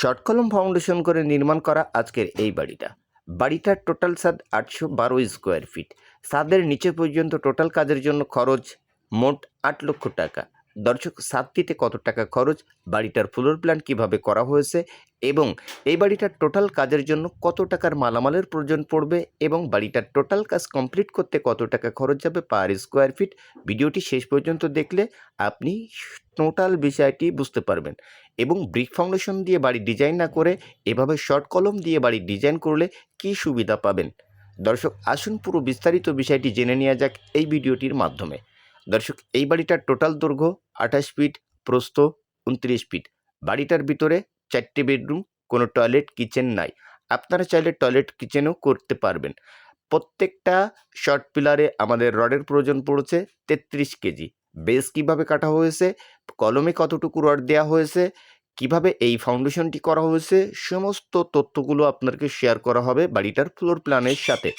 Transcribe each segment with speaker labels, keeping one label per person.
Speaker 1: Short কলম foundation করে নির্মাণ করা আজকের এই বাড়িটার টোটাল ছাদ 812 স্কোয়ার ফিট। ছাদের নিচে পর্যন্ত টোটাল কাজের জন্য খরচ মোট 8 লক্ষ টাকা। দর্শক, ছাদটিতে কত টাকা খরচ, বাড়িটার ফ্লোর প্ল্যান কিভাবে করা হয়েছে এবং এই বাড়িটার টোটাল কাজের জন্য কত টাকার মালামালের প্রয়োজন পড়বে এবং বাড়িটার টোটাল কাজ কমপ্লিট করতে কত টাকা খরচ যাবে পার স্কোয়ার ফিট, ভিডিওটি শেষ পর্যন্ত দেখলে আপনি টোটাল বিষয়টি বুঝতে পারবেন। এবং ব্রিক ফাউন্ডেশন দিয়ে বাড়ি ডিজাইন না করে এভাবে শর্ট কলম দিয়ে বাড়ি ডিজাইন করলে কি সুবিধা পাবেন। দর্শক, আসুন পুরো বিস্তারিত বিষয়টি জেনে নেওয়া যাক এই ভিডিওটির মাধ্যমে। দর্শক, এই বাড়িটার টোটাল দৈর্ঘ্য 28 ফিট, প্রস্থ 29 ফিট। বাড়িটার ভিতরে 4টে বেডরুম, কোনো টয়লেট কিচেন নাই। আপনারা চাইলে টয়লেট কিচেনও করতে পারবেন। প্রত্যেকটা শর্ট পিলারে আমাদের রডের প্রয়োজন পড়েছে 33 কেজি। বেস কিভাবে কাটা হয়েছে, কলমে কতটুকু রড দেওয়া হয়েছে, কিভাবে এই ফাউন্ডেশনটি করা হয়েছে, সমস্ত তথ্যগুলো আপনাকে শেয়ার করা হবে বাড়িটার ফ্লোর প্ল্যানের সাথে।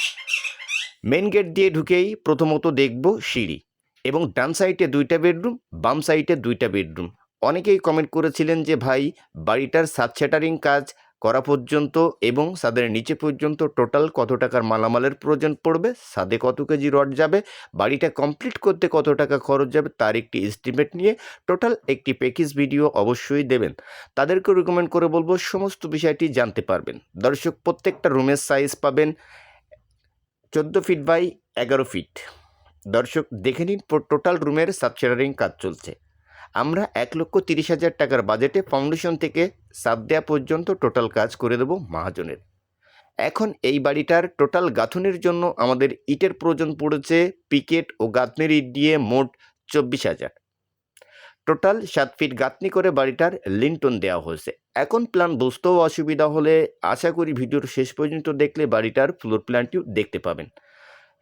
Speaker 1: মেন গেট দিয়ে ঢুকেই প্রথমত দেখব সিঁড়ি এবং ডান সাইডে 2টা বেডরুম, বাম সাইডে 2টা বেডরুম। অনেকেই কমেন্ট করেছিলেন যে ভাই, বাড়িটার ছাদ শ্যাটারিং কাজ করা পর্যন্ত এবং ছাদের নিচে পর্যন্ত টোটাল কত টাকার মালামালের প্রয়োজন পড়বে, ছাদে কত কেজি রড যাবে, বাড়িটা কমপ্লিট করতে কত টাকা খরচ যাবে, তার একটি এস্টিমেট নিয়ে টোটাল একটি প্যাকেজ ভিডিও অবশ্যই দেবেন। তাদেরকে রিকমেন্ড করে বলবো সমস্ত বিষয়টি জানতে পারবেন। দর্শক, প্রত্যেকটা রুমের সাইজ পাবেন 14 ফিট বাই 11 ফিট। দর্শক, দেখে নিন টোটাল রুমের সাবশেয়ারিং কাজ চলছে। আমরা 1,30,000 টাকার বাজেটে ফাউন্ডেশন থেকে ছাদ দেওয়া পর্যন্ত টোটাল কাজ করে দেব মহাজনের। এখন এই বাড়িটার টোটাল গাঁথুনির জন্য আমাদের ইটের প্রয়োজন পড়েছে পিকেট ও গাঁথনির ইট দিয়ে মোট 24,000। টোটাল 7 ফিট গাঁথনি করে বাড়িটার লিন্টন দেওয়া হয়েছে। এখন প্ল্যান বুঝতেও অসুবিধা হলে আশা করি ভিডিওর শেষ পর্যন্ত দেখলে বাড়িটার ফ্লোর প্ল্যানটিও দেখতে পাবেন।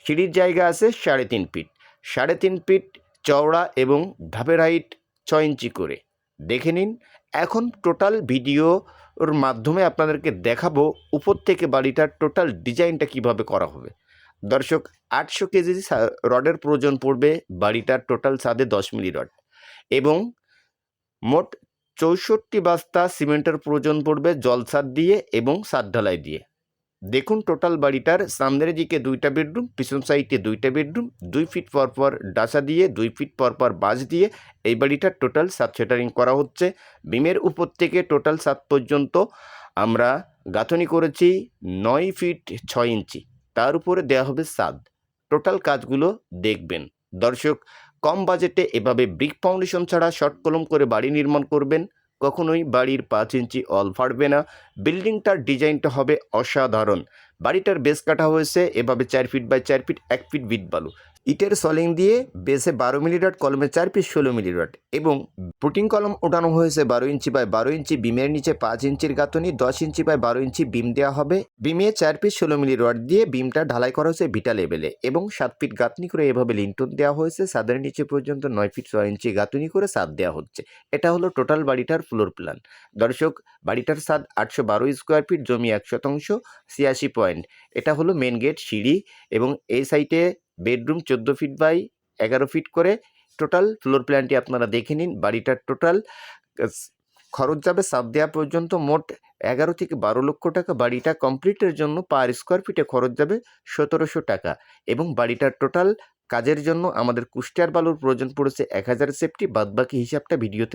Speaker 1: সিঁড়ির জায়গা আছে 3.5 ফিট, 3.5 ফিট চওড়া এবং ধাপের হাইট 6 ইঞ্চি করে। দেখে নিন। এখন টোটাল ভিডিওর মাধ্যমে আপনাদেরকে দেখাবো উপর থেকে বাড়িটার টোটাল ডিজাইনটা কিভাবে করা হবে। দর্শক, 800 কেজি রডের প্রয়োজন পড়বে বাড়িটার টোটাল ছাদে 10 মিলি রড এবং মোট 64 বস্তা সিমেন্টের প্রয়োজন পড়বে জল ছাদ দিয়ে এবং ছাদ ঢালাই দিয়ে। দেখুন, টোটাল বাড়িটার সামনের দিকে 2টা বেডরুম, পিছন সাইডে 2টা বেডরুম, 2 ফিট পরপর ডাসা দিয়ে 2 ফিট পরপর বাঁশ দিয়ে এই বাড়িটার টোটাল ছাদ সেটারিং করা হচ্ছে। বিমের উপর থেকে টোটাল ছাদ পর্যন্ত আমরা গাঁথনি করেছি 9 ফিট 6 ইঞ্চি, তার উপরে দেওয়া হবে ছাদ। টোটাল কাজগুলো দেখবেন। দর্শক, কম বাজেটে এভাবে ব্রিক ফাউন্ডেশন ছাড়া শর্ট কলম করে বাড়ি নির্মাণ করবেন, কখনোই বাড়ির 5 ইঞ্চি অল ফাটবে না। বিল্ডিংটার ডিজাইনটা হবে অসাধারণ। বাড়িটার বেস কাটা হয়েছে এভাবে 4 ফিট বাই 4 ফিট, 1 ফিট বিট বালু। ইটের সলিং দিয়ে বেসে 12 মিলি রড, কলমে 4 পিস 16 মিলি রড এবং পুটিং কলম ওঠানো হয়েছে 12 ইঞ্চি বাই 12 ইঞ্চি। বিমের নিচে 5 ইঞ্চির গাঁথনি, 10 ইঞ্চি বাই 12 ইঞ্চি বিম দেওয়া হবে। বিমে 4 পিস 16 মিলি রড দিয়ে বিমটা ঢালাই করা হয়েছে ভিটা লেভেলে এবং 7 ফিট গাঁথনি করে এভাবে লিন্টন দেওয়া হয়েছে। ছাদের নিচে পর্যন্ত 9 ফিট 6 ইঞ্চি গাঁথনি করে ছাদ দেওয়া হচ্ছে। এটা হলো টোটাল বাড়িটার ফ্লোর প্ল্যান। দর্শক, বাড়িটার ছাদ 812 স্কোয়ার ফিট, জমি 1 শতাংশ, 86 পয়েন্ট। এটা হলো মেন গেট, সিঁড়ি এবং এই সাইডে বেডরুম 14 ফিট বাই 11 ফিট করে। টোটাল ফ্লোর প্ল্যানটি আপনারা দেখে নিন। বাড়িটার টোটাল খরচ যাবে ছাদ দেওয়া পর্যন্ত মোট 11 থেকে 12 লক্ষ টাকা। বাড়িটা কমপ্লিটের জন্য পার স্কোয়ার ফিটে খরচ যাবে 1700 টাকা এবং বাড়িটার টোটাল কাজের জন্য আমাদের কুষ্টিয়ার বালুর প্রয়োজন পড়েছে 1000 সেফটি। বাদবাকি হিসাবটা ভিডিওতে